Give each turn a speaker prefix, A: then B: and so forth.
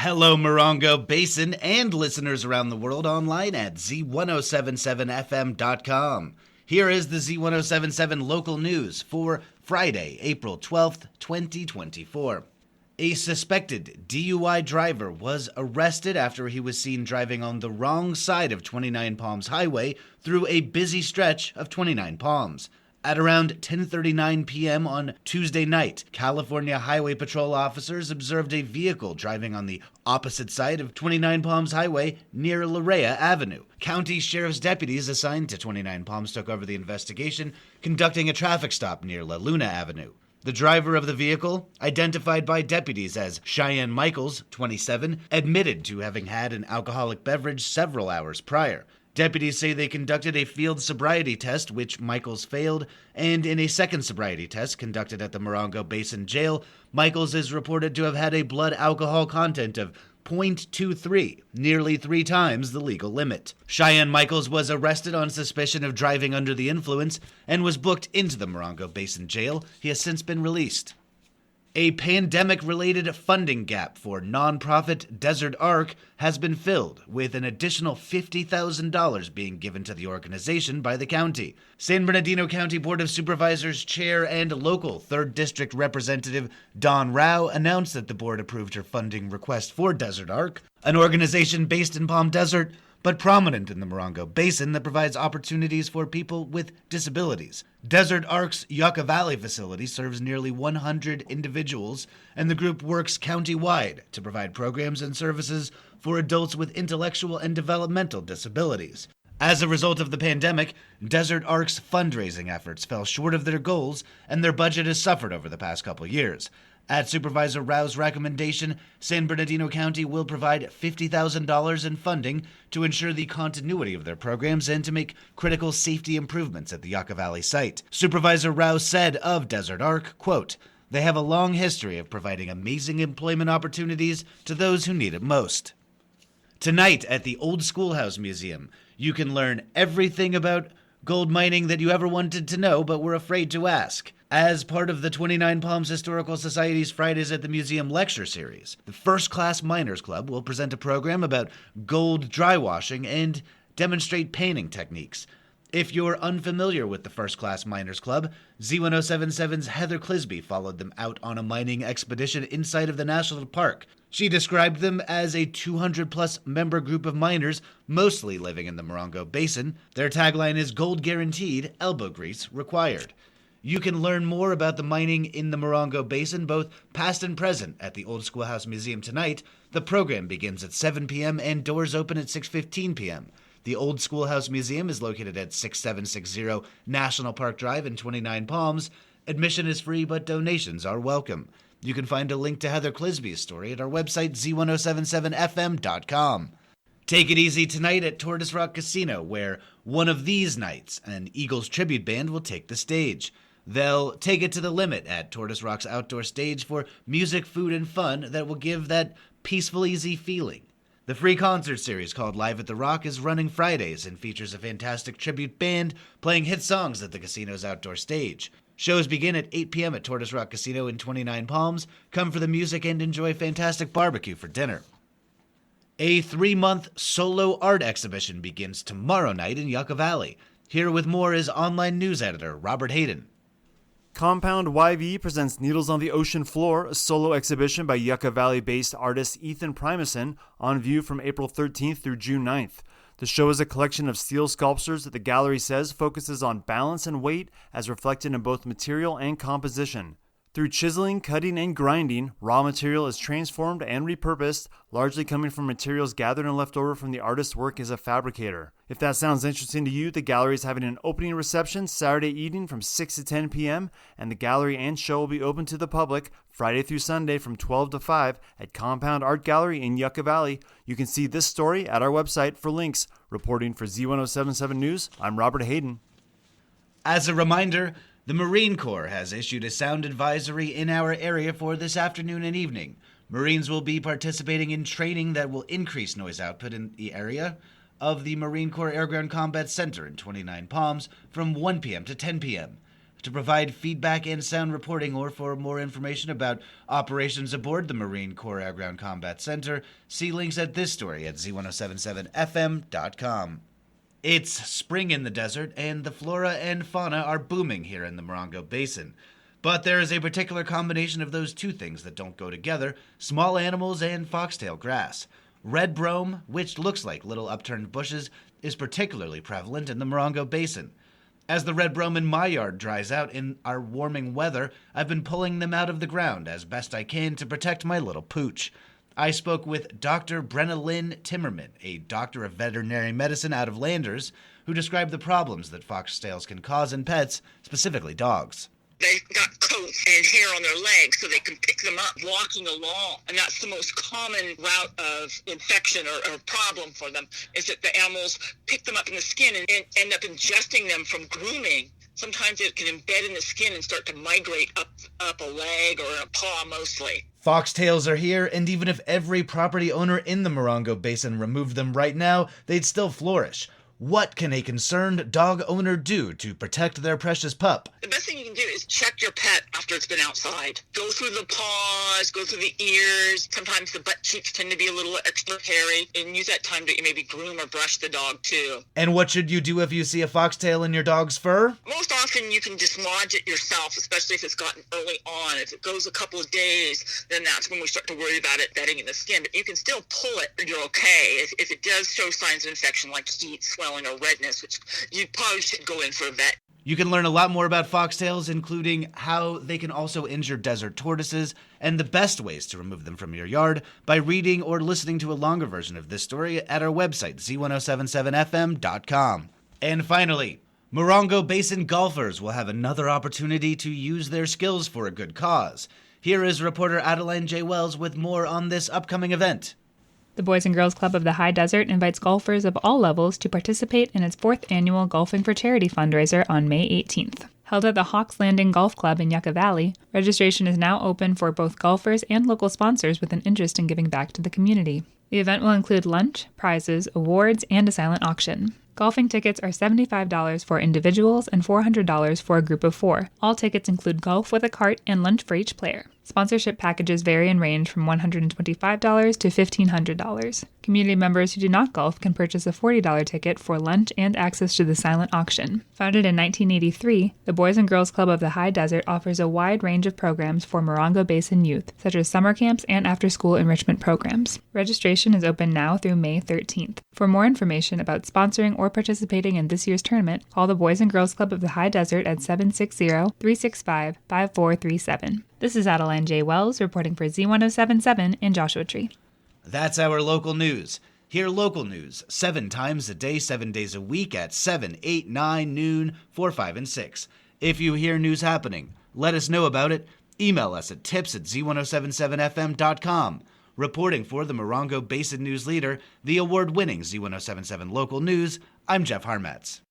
A: Hello, Morongo Basin and listeners around the world online at Z107.7fm.com. Here is the Z107.7 local news for Friday, April 12th, 2024. A suspected DUI driver was arrested after he was seen driving on the wrong side of 29 Palms Highway through a busy stretch of 29 Palms. At around 10:39 p.m. on Tuesday night, California Highway Patrol officers observed a vehicle driving on the opposite side of 29 Palms Highway near La Rhea Avenue. County Sheriff's deputies assigned to 29 Palms took over the investigation, conducting a traffic stop near La Luna Avenue. The driver of the vehicle, identified by deputies as Cheyenne Michaels, 27, admitted to having had an alcoholic beverage several hours prior. Deputies say they conducted a field sobriety test, which Michaels failed, and in a second sobriety test conducted at the Morongo Basin Jail, Michaels is reported to have had a blood alcohol content of 0.23, nearly 3 times the legal limit. Cheyenne Michaels was arrested on suspicion of driving under the influence and was booked into the Morongo Basin Jail. He has since been released. A pandemic-related funding gap for nonprofit Desert Arc has been filled, with an additional $50,000 being given to the organization by the county. San Bernardino County Board of Supervisors Chair and local 3rd District Representative Dawn Rao announced that the board approved her funding request for Desert Arc, an organization based in Palm Desert, but prominent in the Morongo Basin that provides opportunities for people with disabilities. Desert Arc's Yucca Valley facility serves nearly 100 individuals, and the group works county-wide to provide programs and services for adults with intellectual and developmental disabilities. As a result of the pandemic, Desert Arc's fundraising efforts fell short of their goals, and their budget has suffered over the past couple years. At Supervisor Rao's recommendation, San Bernardino County will provide $50,000 in funding to ensure the continuity of their programs and to make critical safety improvements at the Yucca Valley site. Supervisor Rao said of Desert Arc, quote, "They have a long history of providing amazing employment opportunities to those who need it most." Tonight at the Old Schoolhouse Museum, you can learn everything about gold mining that you ever wanted to know but were afraid to ask. As part of the 29 Palms Historical Society's Fridays at the Museum lecture series, the First Class Miners Club will present a program about gold dry washing and demonstrate painting techniques. If you're unfamiliar with the First Class Miners Club, Z107.7's Heather Clisby followed them out on a mining expedition inside of the national park. She described them as a 200-plus member group of miners, mostly living in the Morongo Basin. Their tagline is "Gold guaranteed, elbow grease required." You can learn more about the mining in the Morongo Basin, both past and present, at the Old Schoolhouse Museum tonight. The program begins at 7 p.m. and doors open at 6:15 p.m. The Old Schoolhouse Museum is located at 6760 National Park Drive in 29 Palms. Admission is free, but donations are welcome. You can find a link to Heather Clisby's story at our website, Z107.7fm.com. Take it easy tonight at Tortoise Rock Casino, where one of these nights, an Eagles tribute band will take the stage. They'll take it to the limit at Tortoise Rock's outdoor stage for music, food, and fun that will give that peaceful, easy feeling. The free concert series called Live at the Rock is running Fridays and features a fantastic tribute band playing hit songs at the casino's outdoor stage. Shows begin at 8 p.m. at Tortoise Rock Casino in 29 Palms. Come for the music and enjoy fantastic barbecue for dinner. A 3-month solo art exhibition begins tomorrow night in Yucca Valley. Here with more is online news editor Robert Hayden.
B: Compound YV presents Needles on the Ocean Floor, a solo exhibition by Yucca Valley-based artist Ethan Primuson, on view from April 13th through June 9th. The show is a collection of steel sculptures that the gallery says focuses on balance and weight as reflected in both material and composition. Through chiseling, cutting, and grinding, raw material is transformed and repurposed, largely coming from materials gathered and left over from the artist's work as a fabricator. If that sounds interesting to you, the gallery is having an opening reception Saturday evening from 6 to 10 p.m., and the gallery and show will be open to the public Friday through Sunday from 12 to 5 at Compound Art Gallery in Yucca Valley. You can see this story at our website for links. Reporting for Z107.7 News, I'm Robert Hayden.
A: As a reminder, the Marine Corps has issued a sound advisory in our area for this afternoon and evening. Marines will be participating in training that will increase noise output in the area of the Marine Corps Air Ground Combat Center in 29 Palms from 1 p.m. to 10 p.m. To provide feedback and sound reporting, or for more information about operations aboard the Marine Corps Air Ground Combat Center, see links at this story at Z107.7fm.com. It's spring in the desert, and the flora and fauna are booming here in the Morongo Basin. But there is a particular combination of those two things that don't go together: small animals and foxtail grass. Red brome, which looks like little upturned bushes, is particularly prevalent in the Morongo Basin. As the red brome in my yard dries out in our warming weather, I've been pulling them out of the ground as best I can to protect my little pooch. I spoke with Dr. Brenna Lynn Timmerman, a doctor of veterinary medicine out of Landers, who described the problems that foxtails can cause in pets, specifically dogs.
C: They've got coats and hair on their legs, so they can pick them up walking along. And that's the most common route of infection or problem for them, is that the animals pick them up in the skin and end up ingesting them from grooming. Sometimes it can embed in the skin and start to migrate up a leg or a paw mostly.
A: Foxtails are here, and even if every property owner in the Morongo Basin removed them right now, they'd still flourish. What can a concerned dog owner do to protect their precious pup?
C: The best thing you can do is check your pet after it's been outside. Go through the paws, go through the ears. Sometimes the butt cheeks tend to be a little extra hairy, and use that time to maybe groom or brush the dog too.
A: And what should you do if you see a foxtail in your dog's fur?
C: Most often you can dislodge it yourself, especially if it's gotten early on. If it goes a couple of days, then that's when we start to worry about it bedding in the skin. But you can still pull it and you're okay. If it does show signs of infection like heat, swelling, or redness, which you probably should go in for a vet.
A: You can learn a lot more about foxtails, including how they can also injure desert tortoises and the best ways to remove them from your yard, by reading or listening to a longer version of this story at our website, Z107.7fm.com. And finally, Morongo Basin golfers will have another opportunity to use their skills for a good cause. Here is reporter Adeline J. Wells with more on this upcoming event.
D: The Boys and Girls Club of the High Desert invites golfers of all levels to participate in its 4th annual Golfing for Charity fundraiser on May 18th. Held at the Hawks Landing Golf Club in Yucca Valley, registration is now open for both golfers and local sponsors with an interest in giving back to the community. The event will include lunch, prizes, awards, and a silent auction. Golfing tickets are $75 for individuals and $400 for a group of 4. All tickets include golf with a cart and lunch for each player. Sponsorship packages vary and range from $125 to $1,500. Community members who do not golf can purchase a $40 ticket for lunch and access to the silent auction. Founded in 1983, the Boys and Girls Club of the High Desert offers a wide range of programs for Morongo Basin youth, such as summer camps and after-school enrichment programs. Registration is open now through May 13th. For more information about sponsoring or participating in this year's tournament, call the Boys and Girls Club of the High Desert at 760-365-5437. This is Adeline J. Wells reporting for Z107.7 in Joshua Tree.
A: That's our local news. Hear local news 7 times a day, 7 days a week at 7, 8, 9, noon, 4, 5, and 6. If you hear news happening, let us know about it. Email us at tips@z1077fm.com. Reporting for the Morongo Basin News Leader, the award-winning Z1077 Local News, I'm Jeff Harmatz.